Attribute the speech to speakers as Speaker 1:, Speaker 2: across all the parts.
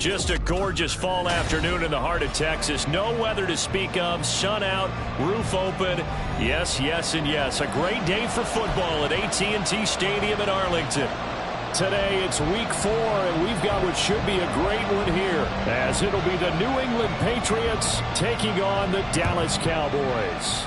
Speaker 1: Just a gorgeous fall afternoon in the heart of Texas. No weather to speak of. Sun out, roof open. Yes, yes, and yes. A great day for football at AT&T Stadium in Arlington. Today it's week 4, and we've got what should be a great one here, as it'll be the New England Patriots taking on the Dallas Cowboys.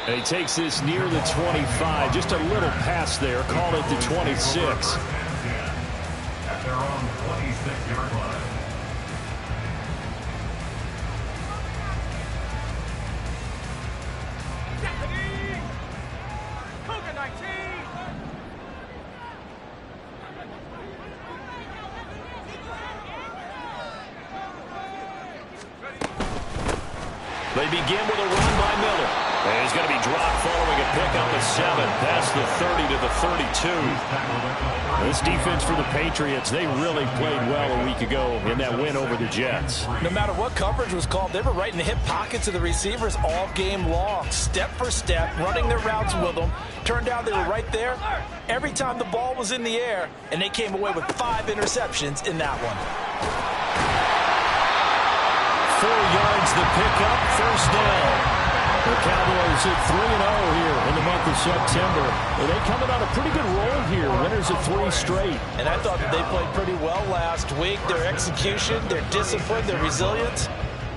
Speaker 1: And he takes this near the 25. Just a little pass there. Call it the 26. At their own 26-yard line. They begin with a run by Miller. And he's going to be dropped following a pickup at 7. Past the 30 to the 32. This defense for the Patriots, they really played well a week ago in that win over the Jets.
Speaker 2: No matter what coverage was called, they were right in the hip pockets of the receivers all game long. Step for step, running their routes with them. Turned out they were right there every time the ball was in the air, and they came away with 5 interceptions in that one.
Speaker 1: 4 yards the pickup, first down. The Cowboys at 3-0 here in the month of September. They coming on a pretty good roll here. Winners of 3 straight.
Speaker 2: And I thought that they played pretty well last week. Their execution, their discipline, their resilience,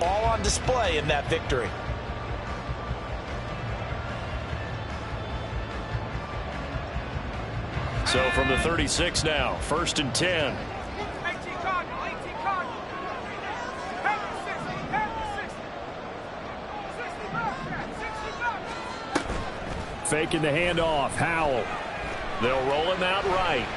Speaker 2: all on display in that victory.
Speaker 1: So from the 36 now, 1st and 10. Faking the handoff. Howell. They'll roll him out right.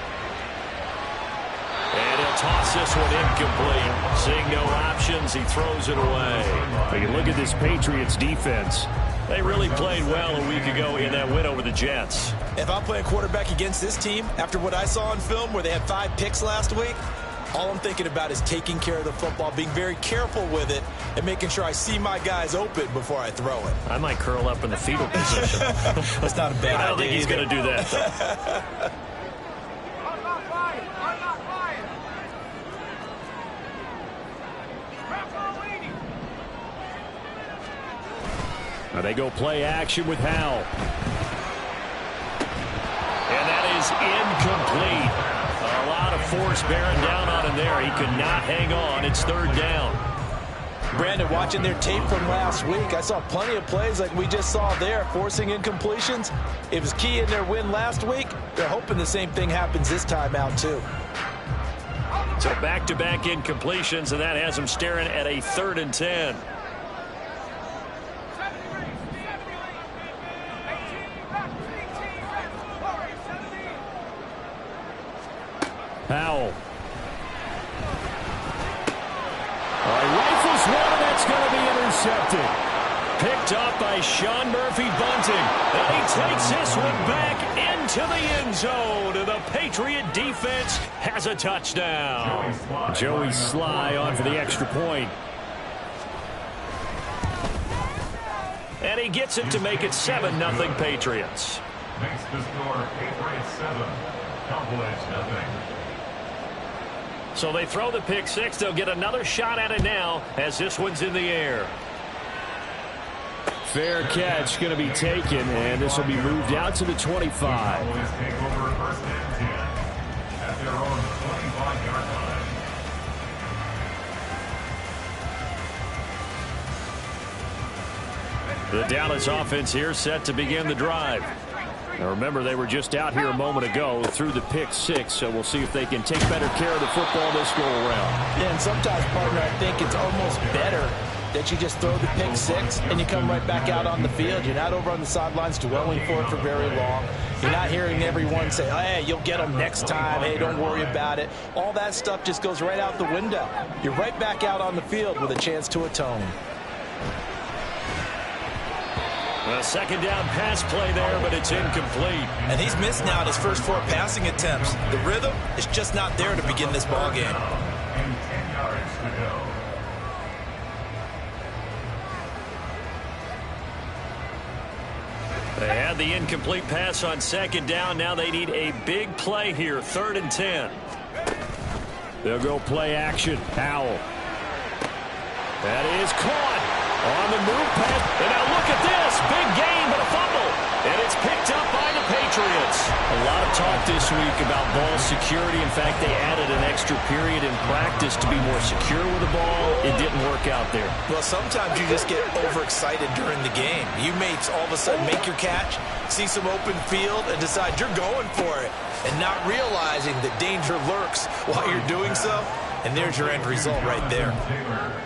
Speaker 1: And he'll toss this one incomplete. Seeing no options, he throws it away. But you look at this Patriots defense. They really played well a week ago in that win over the Jets.
Speaker 2: If I'm playing quarterback against this team, after what I saw on film where they had 5 picks last week, all I'm thinking about is taking care of the football, being very careful with it, and making sure I see my guys open before I throw it.
Speaker 1: I might curl up in the fetal position.
Speaker 2: That's not a bad idea.
Speaker 1: I don't think he's going to do that, though. Now they go play action with Howell. And that is incomplete. A lot of force bearing down on him there. He could not hang on. It's 3rd down.
Speaker 2: Brandon, watching their tape from last week, I saw plenty of plays like we just saw there, forcing incompletions. It was key in their win last week. They're hoping the same thing happens this time out, too.
Speaker 1: So back-to-back incompletions, and that has them staring at a 3rd and 10. Howell. All right, rifles one, and that's going to be intercepted. Picked up by Sean Murphy-Bunting. And he takes this one back into the end zone. And the Patriot defense has a touchdown. Joey Sly on for the extra point. And he gets it to make it 7-0 Patriots.
Speaker 3: Makes the score Patriots 7, Cowboys 0.
Speaker 1: So they throw the pick 6. They'll get another shot at it now as this one's in the air. Fair catch going to be taken, and this will be moved out to the 25.
Speaker 3: Cowboys take over 1st and 10 at their own 25-yard line.
Speaker 1: The Dallas offense here set to begin the drive. Now remember, they were just out here a moment ago through the pick 6, so we'll see if they can take better care of the football this go-around.
Speaker 2: Yeah, and sometimes, partner, I think it's almost better that you just throw the pick 6 and you come right back out on the field. You're not over on the sidelines dwelling for it for very long. You're not hearing everyone say, hey, you'll get them next time. Hey, don't worry about it. All that stuff just goes right out the window. You're right back out on the field with a chance to atone.
Speaker 1: A 2nd down pass play there, but it's incomplete.
Speaker 2: And he's missed now his first 4 passing attempts. The rhythm is just not there to begin this ball game.
Speaker 3: And 10 yards to go.
Speaker 1: They had the incomplete pass on second down. Now they need a big play here, 3rd and 10. They'll go play action. Howell. That is caught on the move pass. And now look at this. Big gain, but a fumble. And it's picked up by the Patriots. A lot of talk this week about ball security. In fact, they added an extra period in practice to be more secure with the ball. It didn't work out there.
Speaker 2: Well, sometimes you just get overexcited during the game. You may all of a sudden make your catch, see some open field, and decide you're going for it, and not realizing that danger lurks while you're doing so. And there's your end result right there.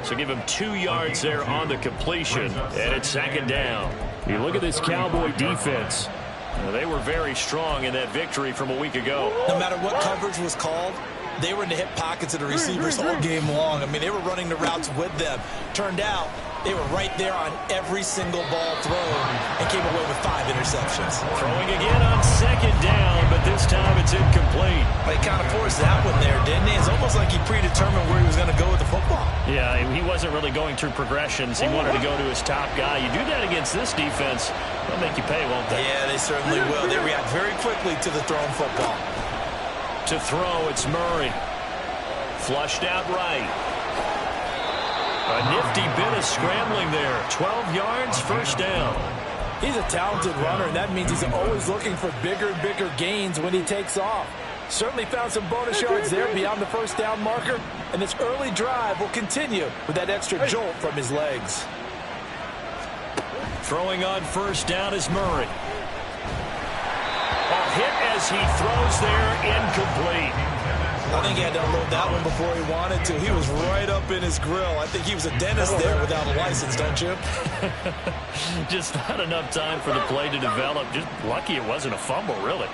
Speaker 1: So give him 2 yards there on the completion, and it's 2nd down. You look at this Cowboy defense. They were very strong in that victory from a week ago.
Speaker 2: No matter what coverage was called, they were in the hip pockets of the receivers all game long. I mean, they were running the routes with them. Turned out, they were right there on every single ball thrown and came away with 5 interceptions.
Speaker 1: Throwing again on 2nd down, but this time it's incomplete.
Speaker 2: Well, he kind of forced that one there, didn't he? It's almost like he predetermined where he was going to go with the football.
Speaker 1: Yeah, he wasn't really going through progressions. He wanted to go to his top guy. You do that against this defense, they'll make you pay, won't they?
Speaker 2: Yeah, they certainly will. They react very quickly to the thrown football.
Speaker 1: To throw, it's Murray. Flushed out right. A nifty bit of scrambling there. 12 yards, 1st down.
Speaker 2: He's a talented runner, and that means he's always looking for bigger and bigger gains when he takes off. Certainly found some bonus yards there beyond the 1st down marker, and this early drive will continue with that extra jolt from his legs.
Speaker 1: Throwing on 1st down is Murray. A hit as he throws there, incomplete.
Speaker 2: I think he had to unload that one before he wanted to. He was right up in his grill. I think he was a dentist there without a license, don't you?
Speaker 1: Just not enough time for the play to develop. Just lucky it wasn't a fumble, really.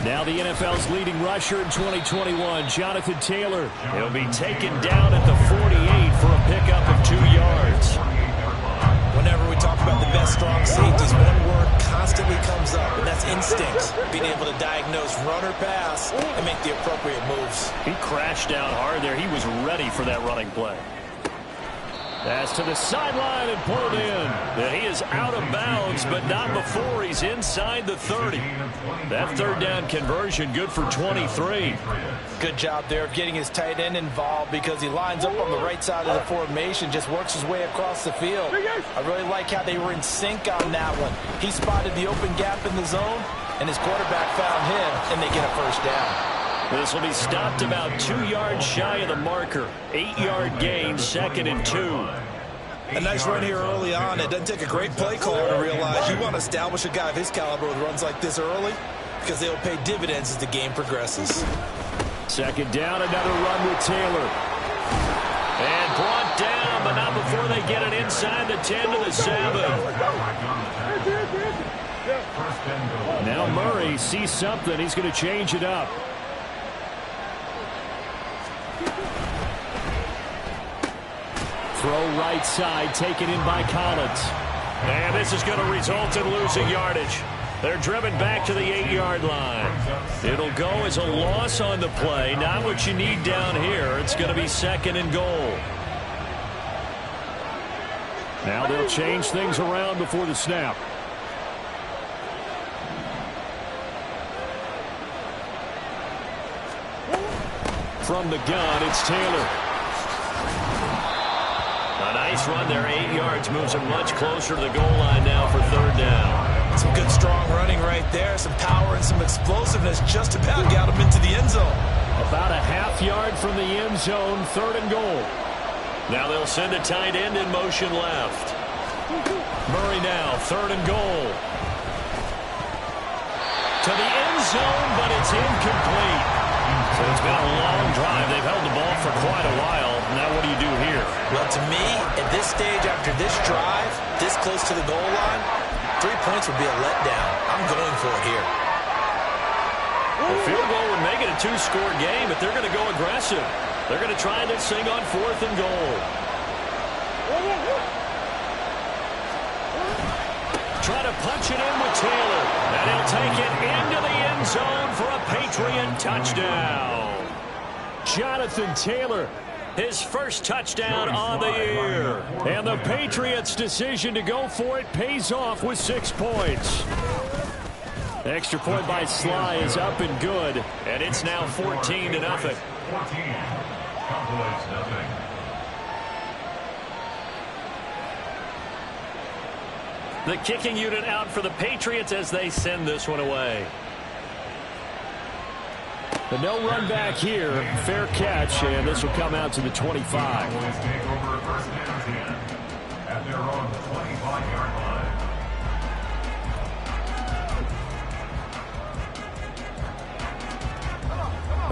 Speaker 1: Now the NFL's leading rusher in 2021, Jonathan Taylor. He'll be taken down at the 48 for a pickup of 2 yards.
Speaker 2: Whenever we talk about the best strong safeties, one word constantly comes up, and that's instincts. Being able to diagnose run or pass and make the appropriate moves.
Speaker 1: He crashed down hard there. He was ready for that running play. That's to the sideline and pulled in. And he is out of bounds, but not before he's inside the 30. That 3rd down conversion good for 23.
Speaker 2: Good job there of getting his tight end involved because he lines up on the right side of the formation, just works his way across the field. I really like how they were in sync on that one. He spotted the open gap in the zone, and his quarterback found him, and they get a 1st down.
Speaker 1: This will be stopped about 2 yards shy of the marker. 8-yard gain, 2nd and 2.
Speaker 2: A nice run here early on. It doesn't take a great play caller to realize you want to establish a guy of his caliber with runs like this early because they'll pay dividends as the game progresses.
Speaker 1: 2nd down, another run with Taylor. And brought down, but not before they get it inside the 10 to the 7. Now Murray sees something. He's going to change it up. Throw right side, taken in by Collins. And this is going to result in losing yardage. They're driven back to the 8-yard line. It'll go as a loss on the play. Not what you need down here. It's going to be 2nd and goal. Now they'll change things around before the snap. From the gun, it's Taylor. A nice run there, 8 yards, moves him much closer to the goal line now for 3rd down.
Speaker 2: Some good strong running right there, some power and some explosiveness just about got him into the end zone.
Speaker 1: About a half-yard from the end zone, 3rd and goal. Now they'll send a tight end in motion left. Murray now, 3rd and goal. To the end zone, but it's incomplete. So it's been a long drive. They've held the ball for quite a while. Now what do you do here?
Speaker 2: Well, to me, at this stage after this drive, this close to the goal line, 3 points would be a letdown. I'm going for it here.
Speaker 1: The field goal would make it a 2-score game, but they're going to go aggressive. They're going to try this thing on 4th and goal. Try to punch it in with Taylor. And he'll take it into the end zone for a Patriot touchdown. Jonathan Taylor His first touchdown on the year. And the Patriots' decision to go for it pays off with 6 points. Extra point by Sly is up and good. And it's now 14-0.
Speaker 3: 14. Cowboys nothing.
Speaker 1: The kicking unit out for the Patriots as they send this one away. The no run back here. Fair catch, and this will come out to the 25.
Speaker 3: Cowboys take over first and 10 at their own 25-yard line.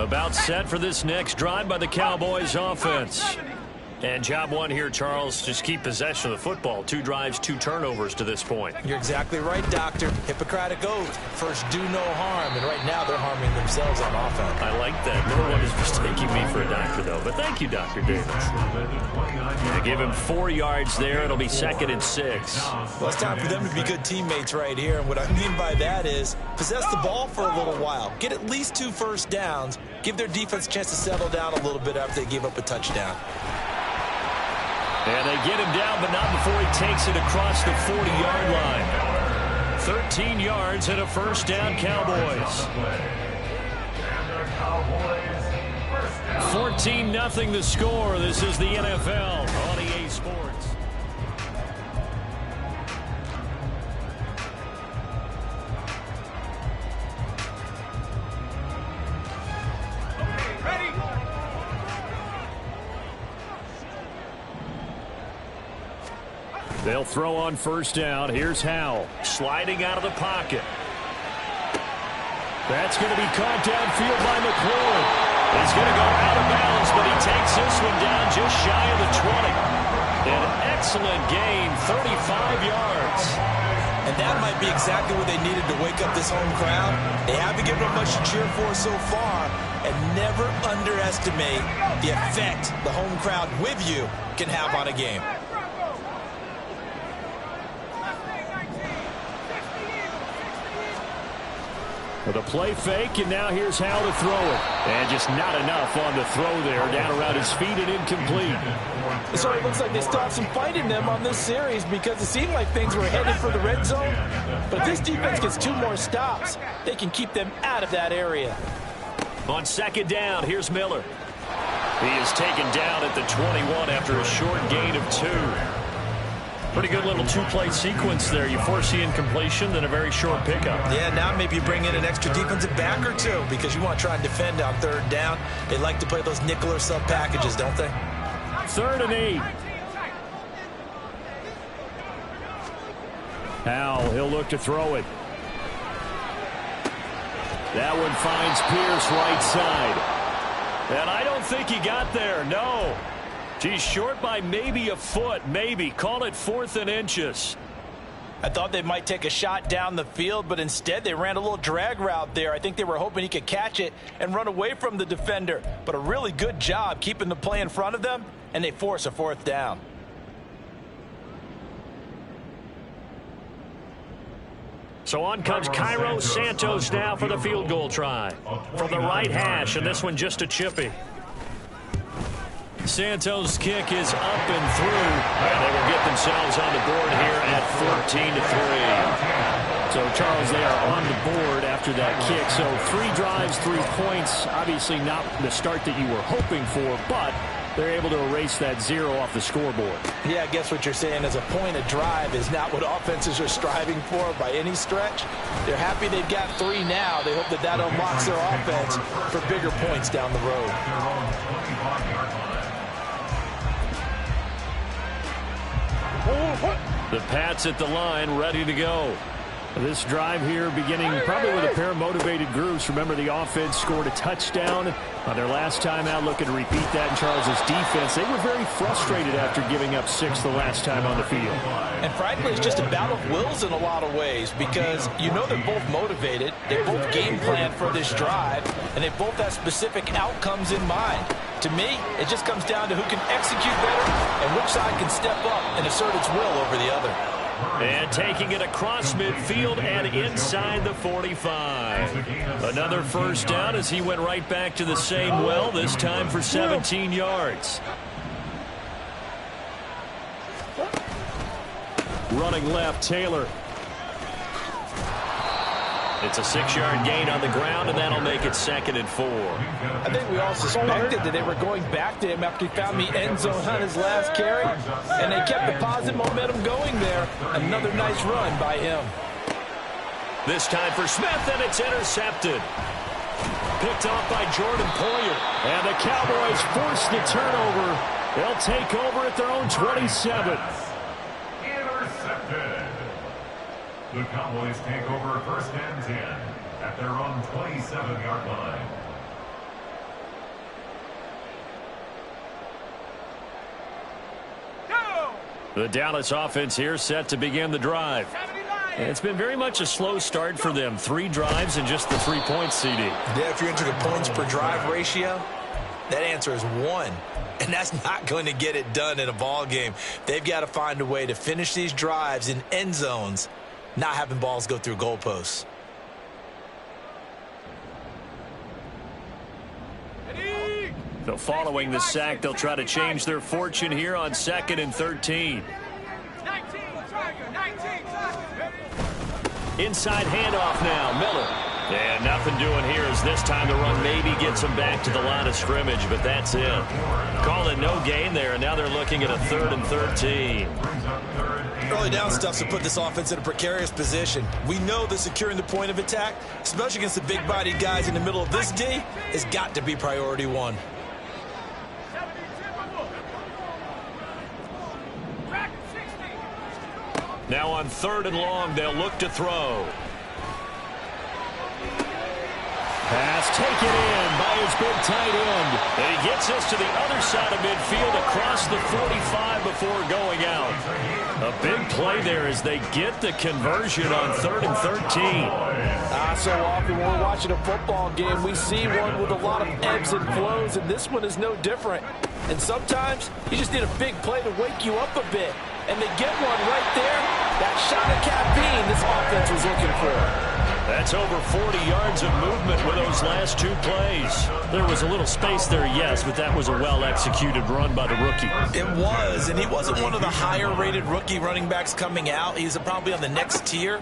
Speaker 1: About set for this next drive by the Cowboys offense. And job one here, Charles, just keep possession of the football. 2 drives, 2 turnovers to this point.
Speaker 2: You're exactly right, Doctor. Hippocratic oath. First, do no harm. And right now, they're harming themselves on offense.
Speaker 1: I like that. No one is mistaking me for a doctor, though. But thank you, Dr. Davis. They give him 4 yards there. It'll be 2nd and 6.
Speaker 2: Well, it's time for them to be good teammates right here. And what I mean by that is possess the ball for a little while. Get at least 2 first downs. Give their defense a chance to settle down a little bit after they give up a touchdown.
Speaker 1: And they get him down, but not before he takes it across the 40-yard line. 13 yards and a first down, Cowboys. 14-0 the score. This is the NFL on EA Sports. They'll throw on first down. Here's Howell sliding out of the pocket. That's going to be caught downfield by McLaurin. He's going to go out of bounds, but he takes this one down just shy of the 20. An excellent gain, 35 yards.
Speaker 2: And that might be exactly what they needed to wake up this home crowd. They haven't given them much to cheer for so far, and never underestimate the effect the home crowd with you can have on a game.
Speaker 1: With a play fake, and now here's how to throw it. And just not enough on the throw there. Down around his feet and incomplete.
Speaker 2: So it looks like they still have some fight in them on this series because it seemed like things were headed for the red zone. But if this defense gets 2 more stops, they can keep them out of that area.
Speaker 1: On second down, here's Miller. He is taken down at the 21 after a short gain of 2. Pretty good little 2-play sequence there. You force the incompletion, then a very short pickup.
Speaker 2: Yeah, now maybe you bring in an extra defensive back or 2 because you want to try and defend on 3rd down. They like to play those nickel or sub packages, don't they?
Speaker 1: 3rd and 8. Howell, he'll look to throw it. That one finds Pierce right side. And I don't think he got there, no. He's short by maybe a foot, maybe. Call it 4th and inches.
Speaker 2: I thought they might take a shot down the field, but instead they ran a little drag route there. I think they were hoping he could catch it and run away from the defender. But a really good job keeping the play in front of them, and they force a 4th down.
Speaker 1: So on comes Cairo Santos now for the field goal try. From the right hash, and this one just a chippy. Santos' kick is up and through, and they will get themselves on the board here at 14-3. So, Charles, they are on the board after that kick. So 3 drives, 3 points. Obviously not the start that you were hoping for, but they're able to erase that 0 off the scoreboard.
Speaker 2: Yeah, I guess what you're saying is a point a drive is not what offenses are striving for by any stretch. They're happy they've got 3 now. They hope that that unlocks their offense for bigger points down the road.
Speaker 1: The Pats at the line, ready to go. This drive here beginning probably with a pair of motivated groups. Remember, the offense scored a touchdown on their last time out, looking to repeat that in Charles's defense. They were very frustrated after giving up 6 the last time on the field.
Speaker 2: And frankly, it's just a battle of wills in a lot of ways because you know they're both motivated. They both game plan for this drive, and they both have specific outcomes in mind. To me, it just comes down to who can execute better and which side can step up and assert its will over the other.
Speaker 1: And taking it across midfield and inside the 45. Another first down as he went right back to the same well, this time for 17 yards. Running left, Taylor. It's a 6-yard gain on the ground, and that'll make it 2nd and 4.
Speaker 2: I think we all suspected that they were going back to him after he found the end zone on his last carry, and they kept the positive momentum going there. Another nice run by him.
Speaker 1: This time for Smith, and it's intercepted. Picked off by Jordan Poyer. And the Cowboys force the turnover. They'll take over at their own 27.
Speaker 3: Intercepted. The Cowboys take over 1st and 10 at their own 27-yard line.
Speaker 1: The Dallas offense here set to begin the drive. It's been very much a slow start for them. 3 drives and just the 3 points, CD.
Speaker 2: Yeah, if you're into the points per drive ratio, that answer is 1. And that's not going to get it done in a ball game. They've got to find a way to finish these drives in end zones, not having balls go through goalposts.
Speaker 1: So following the sack, they'll try to change their fortune here on 2nd and 13. Inside handoff now, Miller. And nothing doing here as this time the run maybe gets them back to the line of scrimmage, but that's it. Call it no gain there, and now they're looking at a 3rd and 13.
Speaker 2: Early down stuff's to put this offense in a precarious position. We know that securing the point of attack, especially against the big-bodied guys in the middle of this D, has got to be priority 1.
Speaker 1: Now on 3rd and long, they'll look to throw. Pass taken in by his big tight end. And he gets us to the other side of midfield across the 45 before going out. A big play there as they get the conversion on 3rd and 13.
Speaker 2: So often when we're watching a football game, we see one with a lot of ebbs and flows, and this one is no different. And sometimes you just need a big play to wake you up a bit. And they get one right there. That shot of caffeine this offense was looking for.
Speaker 1: That's over 40 yards of movement with those last 2 plays. There was a little space there, yes, but that was a well-executed run by the rookie.
Speaker 2: It was, and he wasn't one of the higher-rated rookie running backs coming out. He's probably on the next tier.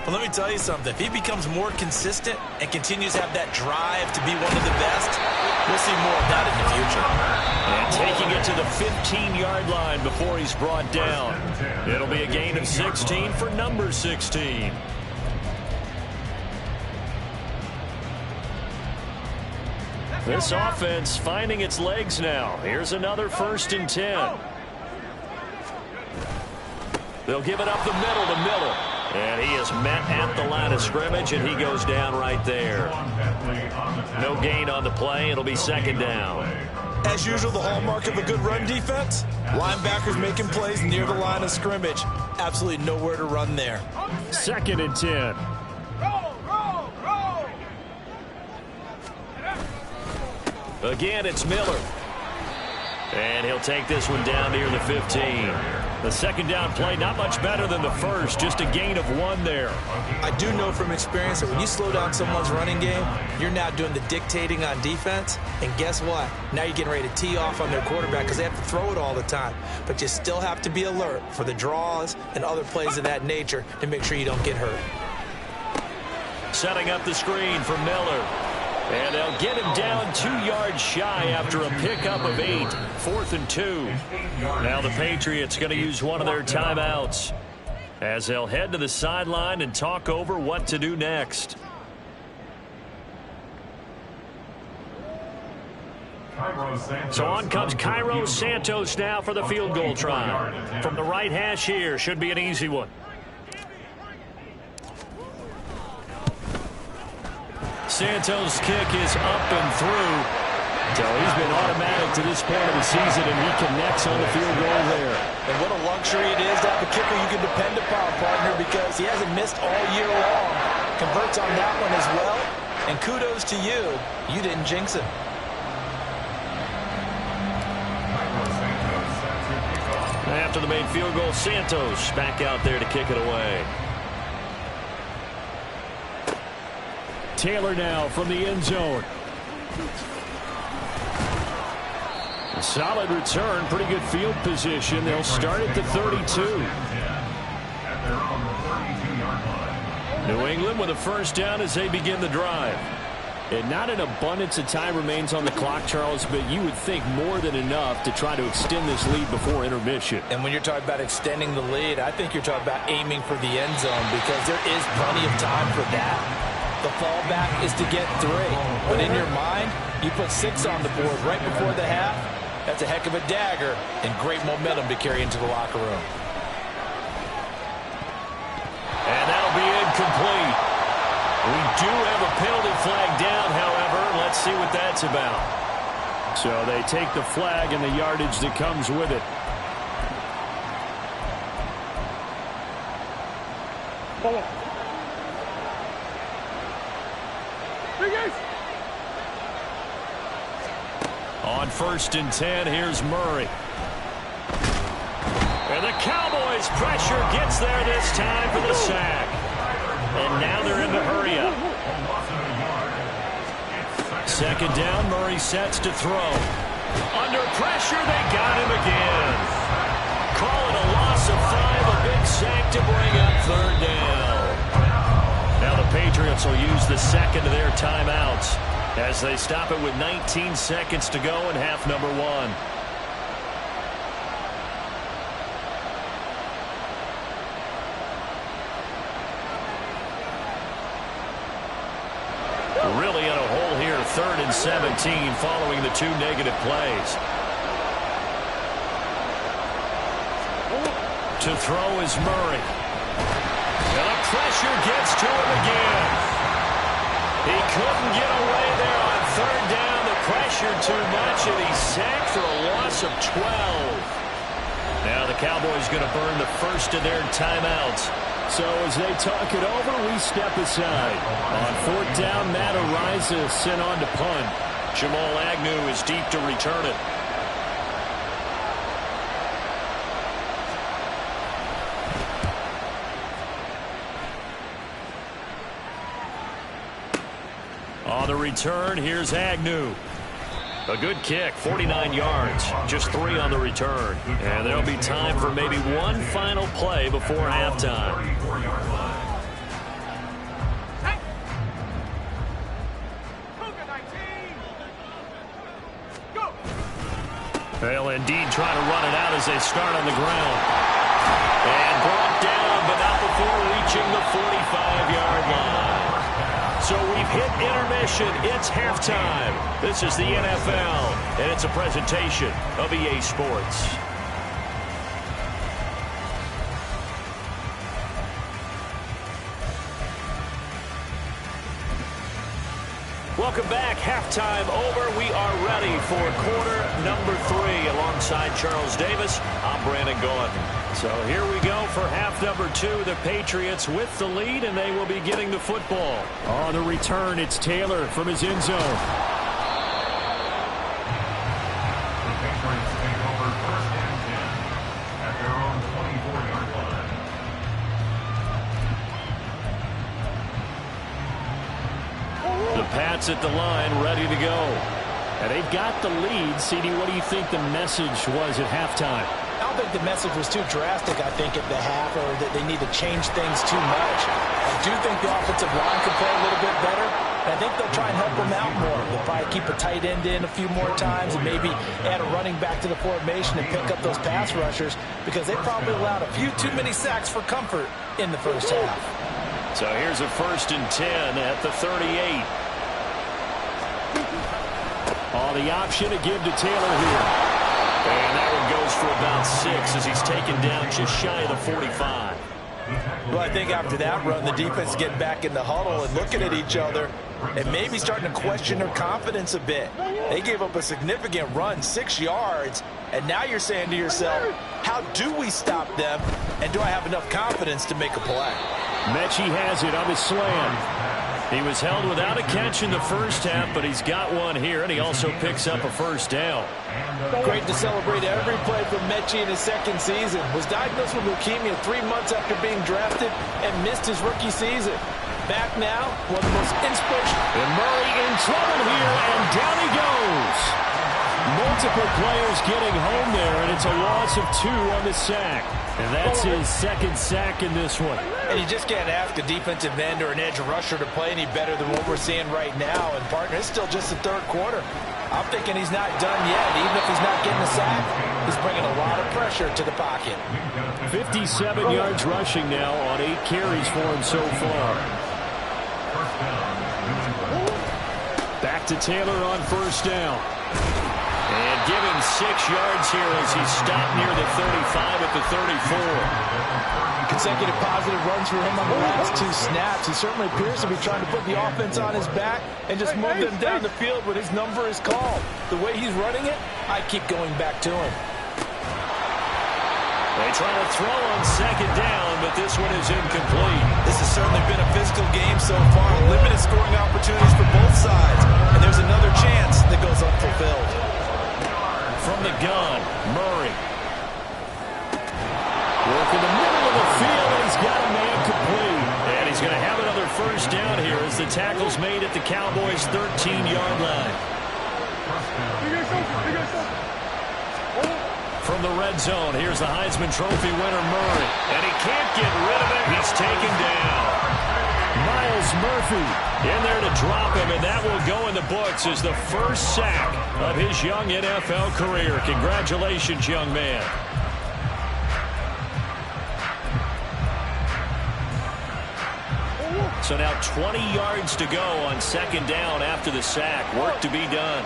Speaker 2: But let me tell you something. If he becomes more consistent and continues to have that drive to be one of the best, we'll see more of that in the future.
Speaker 1: And taking it to the 15-yard line before he's brought down. It'll be a gain of 16 for number 16. This offense finding its legs now. Here's another 1st and 10. They'll give it up the middle to Miller. And he is met at the line of scrimmage, and he goes down right there. No gain on the play. It'll be 2nd down.
Speaker 2: As usual, the hallmark of a good run defense, linebackers making plays near the line of scrimmage. Absolutely nowhere to run there.
Speaker 1: 2nd and 10. Again, it's Miller. And he'll take this one down near the 15. The 2nd down play, not much better than the first, just a gain of 1 there.
Speaker 2: I do know from experience that when you slow down someone's running game, you're now doing the dictating on defense. And guess what? Now you're getting ready to tee off on their quarterback because they have to throw it all the time. But you still have to be alert for the draws and other plays of that nature to make sure you don't get hurt.
Speaker 1: Setting up the screen for Miller. And they'll get him down 2 yards shy after a pickup of 8. 4th and 2. Now the Patriots going to use one of their timeouts as they'll head to the sideline and talk over what to do next. So on comes Cairo Santos now for the field goal try. From the right hash here, should be an easy one. Santos' kick is up and through. So he's been automatic to this point of the season, and he connects on the field goal there.
Speaker 2: And what a luxury it is to have a kicker you can depend upon, partner, because he hasn't missed all year long. Converts on that one as well. And kudos to you. You didn't jinx him.
Speaker 1: after the made field goal. Santos back out there to kick it away.
Speaker 4: Taylor now from the end zone. A solid return, pretty good field position. They'll start at the 32. New England with a first down as they begin the drive. And not an abundance of time remains on the clock, Charles, but you would think more than enough to try to extend this lead before intermission.
Speaker 2: And when you're talking about extending the lead, I think you're talking about aiming for the end zone because there is plenty of time for that. The fallback is to get 3. But in your mind, you put 6 on the board right before the half. That's a heck of a dagger and great momentum to carry into the locker room.
Speaker 1: And that'll be incomplete. We do have a penalty flag down, however. Let's see what that's about.
Speaker 4: So they take the flag and the yardage that comes with it.
Speaker 1: On 1st and 10, here's Murray. And the Cowboys' pressure gets there this time for the sack. And now they're in the hurry up. 2nd down, Murray sets to throw. Under pressure, they got him again. Call it a loss of 5, a big sack to bring up 3rd down. Now the Patriots will use the second of their timeouts as they stop it with 19 seconds to go in half number 1. Really in a hole here, 3rd and 17 following the 2 negative plays. To throw is Murray. And the pressure gets to him again. He couldn't get away there on 3rd down. The pressure too much, and he's sacked for a loss of 12. Now the Cowboys going to burn the first of their timeouts.
Speaker 4: So as they talk it over, we step aside. On 4th down, Matt Ariza sent on to punt.
Speaker 1: Jamal Agnew is deep to return it. On the return, here's Agnew. A good kick, 49 yards, just 3 on the return. And there'll be time for maybe one final play before halftime. They'll indeed try to run it out as they start on the ground. And brought down, but not before reaching the 45-yard line. So we've hit intermission. It's halftime. This is the NFL, and it's a presentation of EA Sports. Welcome back. Halftime over. We are ready for quarter number 3. Alongside Charles Davis, I'm Brandon Gordon. So here we go for half number 2. The Patriots with the lead, and they will be getting the football.
Speaker 4: On the return, it's Taylor from his end zone.
Speaker 3: The Patriots take over 1st and 10 at their own 24-yard line.
Speaker 1: The Pats at the line, ready to go.
Speaker 4: And they've got the lead. CD, what do you think the message was at halftime?
Speaker 2: I don't think the message was too drastic, I think, at the half, or that they need to change things too much. I do think the offensive line could play a little bit better. And I think they'll try and help them out more. They'll probably keep a tight end in a few more times and maybe add a running back to the formation and pick up those pass rushers because they probably allowed a few too many sacks for comfort in the first half.
Speaker 1: So here's a 1st and 10 at the 38.
Speaker 4: Oh, the option to give to Taylor here.
Speaker 1: And that one goes for about 6 as he's taken down just shy of the 45.
Speaker 2: Well, I think after that run, the defense is getting back in the huddle and looking at each other and maybe starting to question their confidence a bit. They gave up a significant run, 6 yards, and now you're saying to yourself, how do we stop them, and do I have enough confidence to make a play?
Speaker 4: Mechie has it on the slam.
Speaker 1: He was held without a catch in the first half, but he's got one here, and he also picks up a first down.
Speaker 2: Great to celebrate every play from Mechie in his second season. Was diagnosed with leukemia 3 months after being drafted and missed his rookie season. Back now, one of the most inspirational.
Speaker 1: And Murray in trouble here, and down he goes. Multiple players getting home there, and it's a loss of 2 on the sack. And that's his second sack in this one.
Speaker 2: And you just can't ask a defensive end or an edge rusher to play any better than what we're seeing right now. And, partner, it's still just the third quarter. I'm thinking he's not done yet. Even if he's not getting a sack, he's bringing a lot of pressure to the pocket.
Speaker 1: 57 yards rushing now on 8 carries for him so far. Back to Taylor on first down. And give him 6 yards here as he stopped near the 35 at the 34.
Speaker 2: Consecutive positive runs for him on the last 2 snaps. He certainly appears to be trying to put the offense on his back and just move them down the field when his number is called. The way he's running it, I keep going back to him.
Speaker 1: They try to throw on second down, but this one is incomplete.
Speaker 2: This has certainly been a physical game so far. Limited scoring opportunities for both sides. And there's another chance that goes unfulfilled.
Speaker 1: From the gun, Murray. Work in the middle of the field, and he's got a man complete. And he's going to have another first down here as the tackle's made at the Cowboys' 13-yard line. From the red zone, here's the Heisman Trophy winner, Murray. And he can't get rid of it. He's taken down. Myles Murphy in there to drop him, and that will go in the books as the first sack of his young NFL career. Congratulations, young man. So now 20 yards to go on second down after the sack. Work to be done.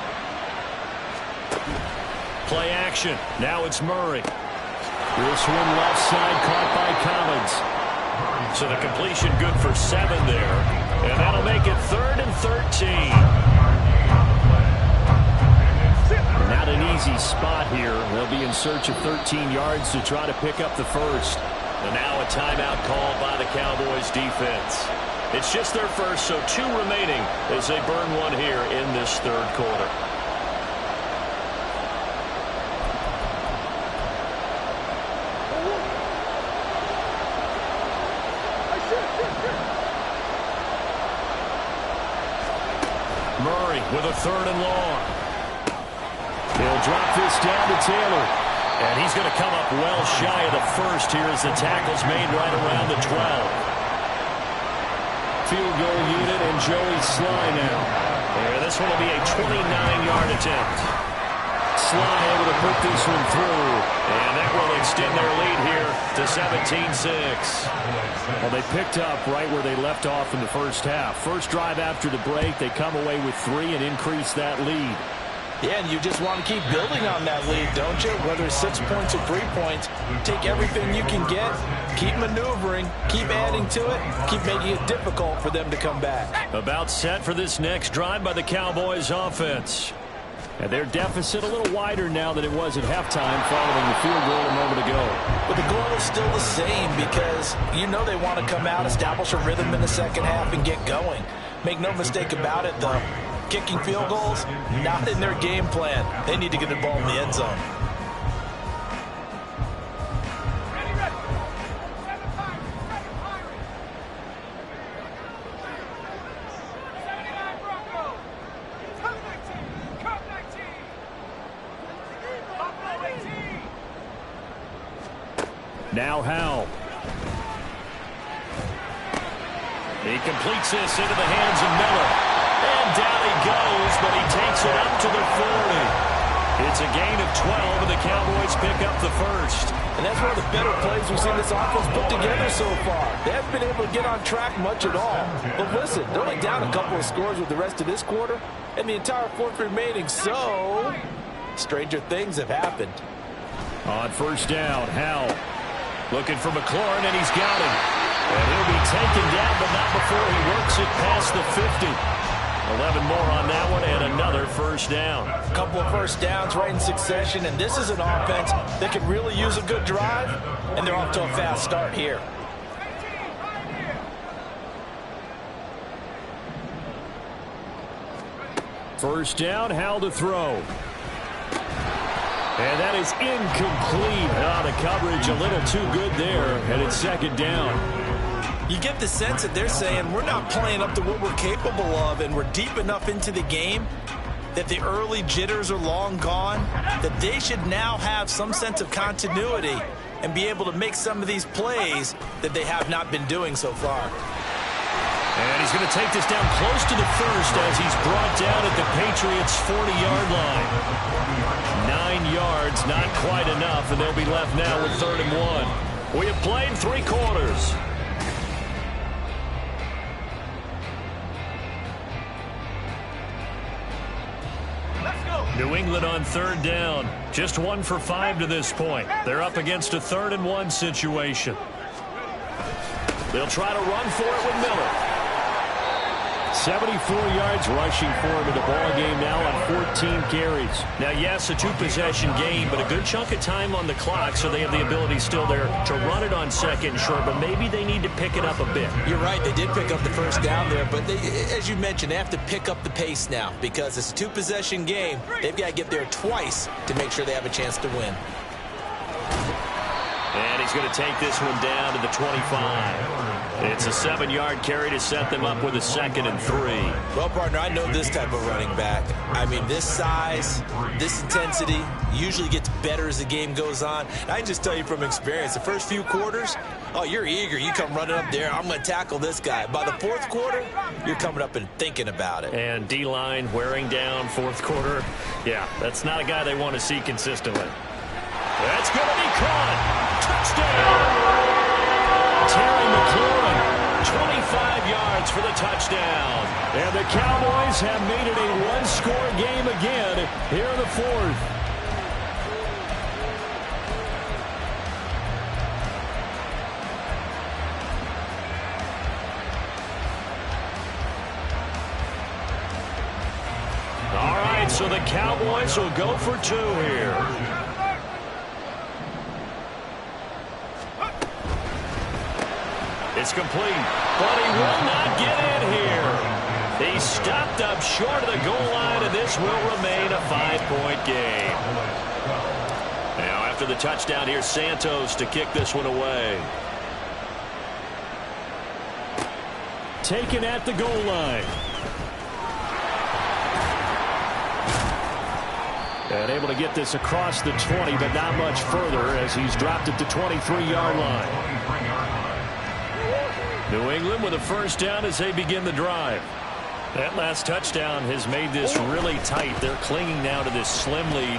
Speaker 1: Play action. Now it's Murray. This one left side caught by Collins. So the completion good for 7 there. And that'll make it 3rd and 13. Not an easy spot here. They'll be in search of 13 yards to try to pick up the first. And now a timeout called by the Cowboys defense. It's just their first, so 2 remaining as they burn one here in this third quarter. Murray with a 3rd and long. He'll drop this down to Taylor. And he's going to come up well shy of the first here as the tackle's made right around the 12. Field goal unit and Joey Sly now. And this one will be a 29-yard attempt. Sly able to put this one through. And that will extend their lead here to 17-6. Well, they picked up right where they left off in the first half. First drive after the break, they come away with 3 and increase that lead.
Speaker 2: Yeah, and you just want to keep building on that lead, don't you? Whether it's 6 points or 3 points, take everything you can get, keep maneuvering, keep adding to it, keep making it difficult for them to come back.
Speaker 1: About set for this next drive by the Cowboys offense. And their deficit a little wider now than it was at halftime following the field goal a moment ago.
Speaker 2: But the goal is still the same because you know they want to come out, establish a rhythm in the second half, and get going. Make no mistake about it, though. Kicking field goals, not in their game plan. They need to get the ball in the end zone.
Speaker 1: Now Howell. He completes this into the hands of Miller. And down he goes, but he takes it up to the 40. It's a gain of 12, and the Cowboys pick up the first.
Speaker 2: And that's one of the better plays we've seen this offense put together so far. They haven't been able to get on track much at all. But listen, they're only down a couple of scores with the rest of this quarter, and the entire fourth remaining, so stranger things have happened.
Speaker 1: On first down, Howell looking for McLaurin, and he's got him. And he'll be taken down, but not before he works it past the 50. 11 more on that one, and another first down.
Speaker 2: A couple of first downs right in succession, and this is an offense that could really use a good drive, and they're off to a fast start here.
Speaker 1: First down, Howell to throw. And that is incomplete. The coverage a little too good there, and it's second down.
Speaker 2: You get the sense that they're saying we're not playing up to what we're capable of, and we're deep enough into the game that the early jitters are long gone, that they should now have some sense of continuity and be able to make some of these plays that they have not been doing so far.
Speaker 1: And he's going to take this down close to the first as he's brought down at the Patriots' 40-yard line. 9 yards, not quite enough, and they'll be left now with 3rd and 1. We have played 3 quarters. New England on 3rd down. Just 1 for 5 to this point. They're up against a 3rd and 1 situation. They'll try to run for it with Miller. 74 yards rushing for him in the ball game now on 14 carries. Now, yes, a 2-possession game, but a good chunk of time on the clock, so they have the ability still there to run it on 2nd and short, but maybe they need to pick it up a bit.
Speaker 2: You're right. They did pick up the first down there, but they, as you mentioned, they have to pick up the pace now because it's a 2-possession game. They've got to get there twice to make sure they have a chance to win.
Speaker 1: And he's going to take this one down to the 25. It's a 7-yard carry to set them up with a 2nd and 3.
Speaker 2: Well, partner, I know this type of running back. I mean, this size, this intensity usually gets better as the game goes on. I can just tell you from experience, the first few quarters, oh, you're eager. You come running up there, I'm going to tackle this guy. By the 4th quarter, you're coming up and thinking about it.
Speaker 1: And D-line wearing down 4th quarter. Yeah, that's not a guy they want to see consistently. That's going to be caught. Touchdown! Terry McLaurin, 25 yards for the touchdown. And the Cowboys have made it a 1-score game again here in the 4th. All right, so the Cowboys will go for 2 here. It's complete, but he will not get in here. He's stopped up short of the goal line, and this will remain a 5-point game. Now, after the touchdown, here's Santos to kick this one away. Taken at the goal line. And able to get this across the 20, but not much further as he's dropped it to 23-yard line. New England with a first down as they begin the drive. That last touchdown has made this really tight. They're clinging now to this slim lead.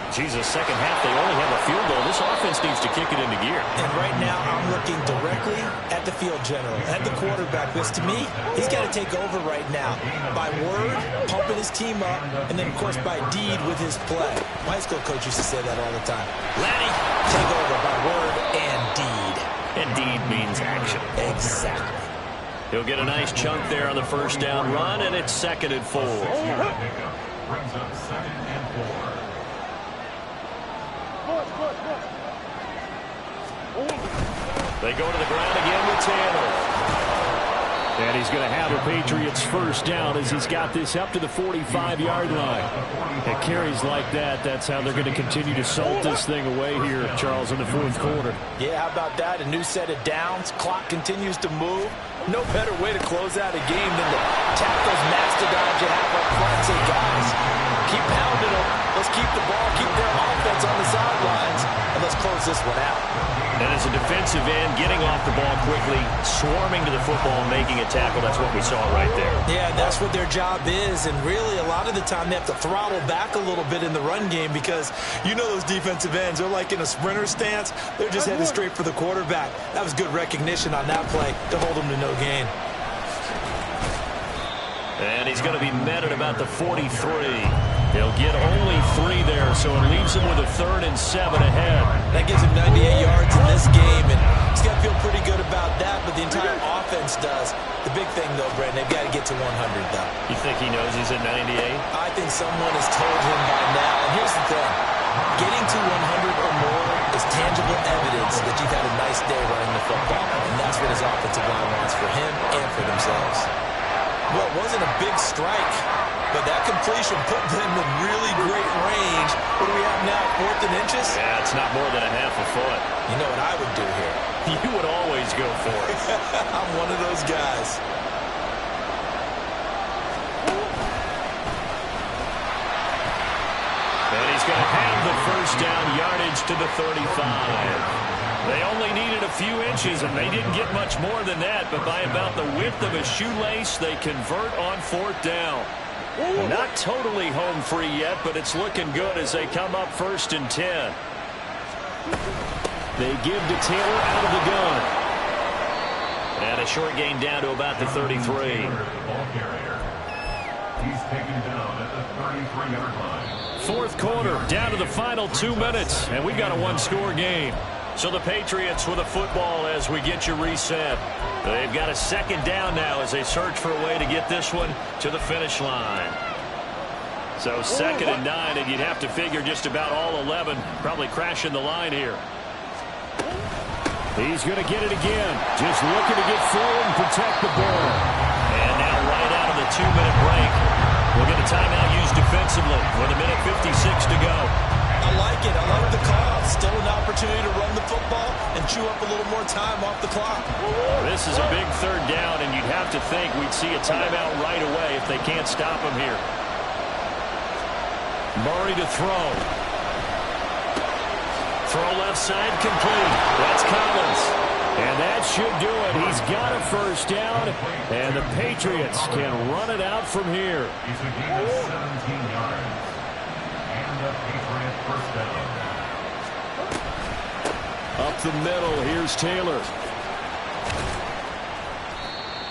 Speaker 1: Second half, they only have a field goal. This offense needs to kick it into gear.
Speaker 2: And right now, I'm looking directly at the field general, at the quarterback. Because to me, he's got to take over right now. By word, pumping his team up, and then, of course, by deed with his play. My high school coach used to say that all the time. Lanny, take over by word and deed.
Speaker 1: And deed means action.
Speaker 2: Exactly.
Speaker 1: He'll get a nice chunk there on the first down run, and it's 2nd and 4.
Speaker 3: Brings up 2nd and 4.
Speaker 1: They go to the ground again with Taylor. And he's going to have a Patriots first down as he's got this up to the 45-yard line. At carries like that, that's how they're going to continue to salt this thing away here, Charles, in the 4th quarter.
Speaker 2: Yeah, how about that? A new set of downs. Clock continues to move. No better way to close out a game than to tap those mastodons you have up front and say, guys, keep pounding them. Let's keep the ball, keep their offense on the sidelines, and let's close this one out.
Speaker 1: And as a defensive end, getting off the ball quickly, swarming to the football, making a tackle, that's what we saw right there.
Speaker 2: Yeah, that's what their job is, and really a lot of the time they have to throttle back a little bit in the run game because you know those defensive ends, they're like in a sprinter stance. They're just headed straight for the quarterback. That was good recognition on that play to hold them to no gain.
Speaker 1: And he's going to be met at about the 43. He'll get only 3 there, so it leaves him with a 3rd and 7 ahead.
Speaker 2: That gives him 98 yards in this game, and he's got to feel pretty good about that, but the entire offense does. The big thing, though, Brent, they've got to get to 100, though.
Speaker 1: You think he knows he's at 98?
Speaker 2: I think someone has told him by now. And here's the thing. Getting to 100 or more is tangible evidence that you've had a nice day running the football, and that's what his offensive line wants for him and for themselves. Well, it wasn't a big strike, but that completion put them in really great range. What do we have now, 4th and inches?
Speaker 1: Yeah, it's not more than a half a foot.
Speaker 2: You know what I would do here?
Speaker 1: You would always go for it.
Speaker 2: I'm one of those guys.
Speaker 1: And he's going to have the first down, yardage to the 35. They only needed a few inches, and they didn't get much more than that, but by about the width of a shoelace, they convert on 4th down. Not totally home free yet, but it's looking good as they come up 1st and 10. They give to Taylor out of the gun. And a short gain down to about the 33.
Speaker 3: He's taken down at the 33-yard line.
Speaker 1: 4th quarter, down to the final 2 minutes, and we've got a one-score game. So the Patriots with a football as we get you reset. They've got a 2nd down now as they search for a way to get this one to the finish line. So 2nd and 9, and you'd have to figure just about all 11 probably crashing the line here. He's going to get it again. Just looking to get forward and protect the ball. And now right out of the 2-minute break, we'll get a timeout used defensively with a minute 56 to go.
Speaker 2: I like it. I like the call. Still an opportunity to run the football and chew up a little more time off the clock.
Speaker 1: This is a big 3rd down, and you'd have to think we'd see a timeout right away if they can't stop him here. Murray to throw. Throw left side complete. That's Collins. And that should do it. He's got a first down, and the Patriots can run it out from here.
Speaker 3: He's a gain of 17 yards. And the Patriot first down.
Speaker 1: Up the middle, here's Taylor.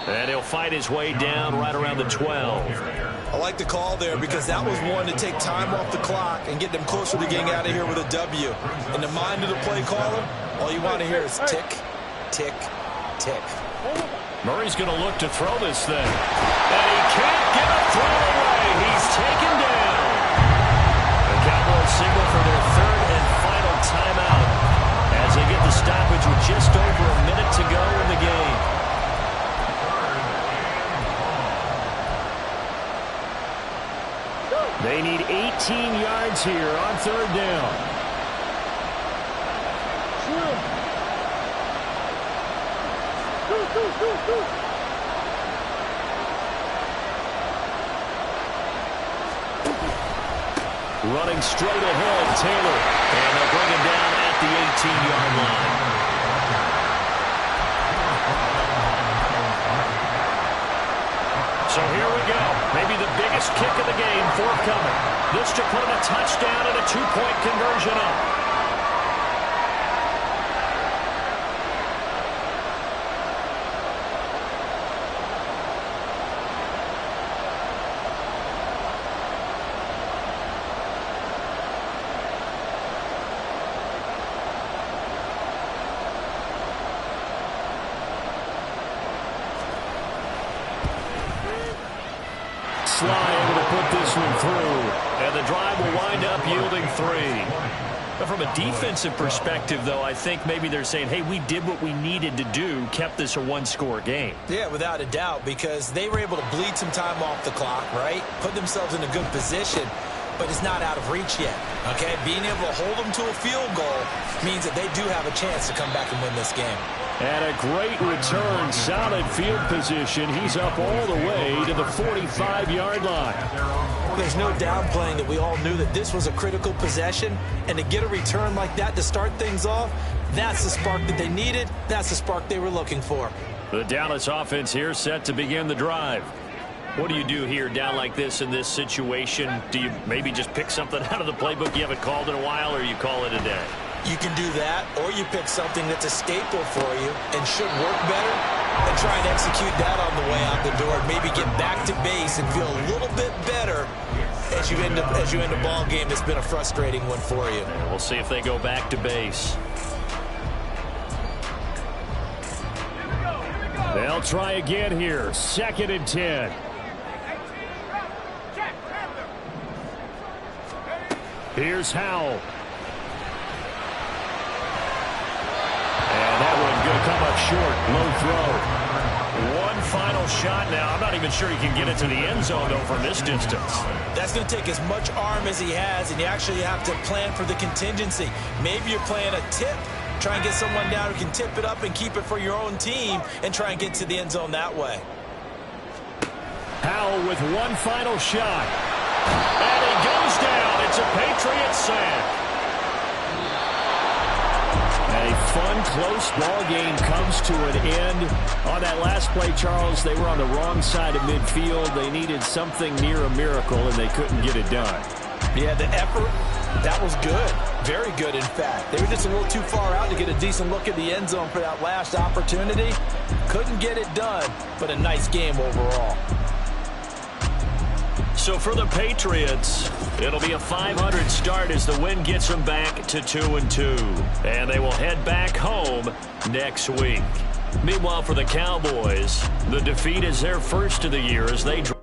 Speaker 1: And he'll fight his way down right around the 12.
Speaker 2: I like the call there because that was one to take time off the clock and get them closer to getting out of here with a W. In the mind of the play caller, all you want to hear is tick, tick, tick.
Speaker 1: Murray's going to look to throw this thing. And he can't get a throw away. He's taken down. The Cowboys signal for their 3rd and final timeout as they get the stoppage with just over a minute to go in the game. They need 18 yards here on 3rd down. Running straight ahead, Taylor. And they'll bring him down at the 18-yard line. So here we go. Maybe the biggest kick of the game forthcoming. This to put him a touchdown and a 2-point conversion up. Sly able to put this one through, and the drive will wind up yielding 3. But from a defensive perspective, though, I think maybe they're saying, hey, we did what we needed to do, kept this a one-score game.
Speaker 2: Yeah, without a doubt, because they were able to bleed some time off the clock, right? Put themselves in a good position, but it's not out of reach yet, okay? Being able to hold them to a field goal means that they do have a chance to come back and win this game.
Speaker 1: And a great return, solid field position. He's up all the way to the 45-yard line.
Speaker 2: There's no downplaying that we all knew that this was a critical possession, and to get a return like that to start things off, that's the spark that they needed. That's the spark they were looking for.
Speaker 1: The Dallas offense here set to begin the drive. What do you do here down like this in this situation? Do you maybe just pick something out of the playbook you haven't called in a while, or you call it a day?
Speaker 2: You can do that, or you pick something that's a staple for you and should work better and try and execute that on the way out the door. Maybe get back to base and feel a little bit better as you end a ball game that's been a frustrating one for you.
Speaker 1: And we'll see if they go back to base. They'll try again here. 2nd and 10. Here's Howell. And that one going to come up short. Low throw. One final shot now. I'm not even sure he can get it to the end zone, though, from this distance.
Speaker 2: That's going to take as much arm as he has, and you actually have to plan for the contingency. Maybe you're playing a tip. Try and get someone down who can tip it up and keep it for your own team and try and get to the end zone that way.
Speaker 1: Howell with one final shot. And he goes down. It's a Patriots sack. A fun, close ball game comes to an end. On that last play, Charles, they were on the wrong side of midfield. They needed something near a miracle, and they couldn't get it done.
Speaker 2: Yeah, the effort, that was good. Very good, in fact. They were just a little too far out to get a decent look at the end zone for that last opportunity. Couldn't get it done, but a nice game overall.
Speaker 1: So for the Patriots, it'll be a 500 start as the win gets them back to 2-2. And they will head back home next week. Meanwhile, for the Cowboys, the defeat is their first of the year as they drop.